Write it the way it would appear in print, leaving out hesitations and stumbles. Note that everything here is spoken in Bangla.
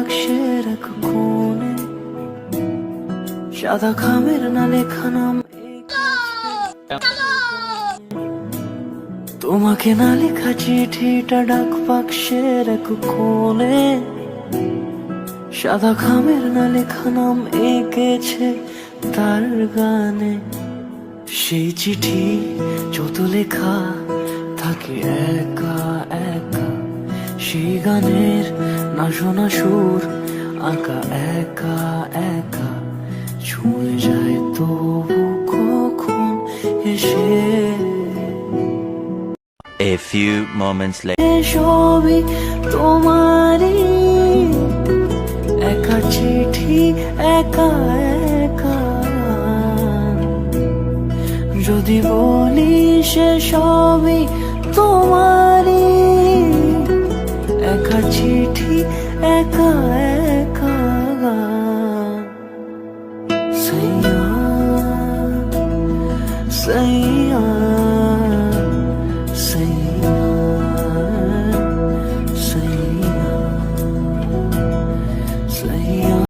বাক্সের এক কোণে সাদা খামের না লেখা নাম তোমাকে না লেখা চিঠিটা ডাক বাক্সের এক কোণে সাদা খামের না লেখা নাম এঁকেছে তার গানে। সেই চিঠি যত লেখা থাকে একা একা, সেই গানের না শোনা সুর আঁকা একা একা, ছুঁয়ে যায় তবু কখন এসে। A few moments later. সবই তোমারই, একা চিঠি একা একা। যদি বলি সে সবই তোমারই, একা চিঠি একা একা।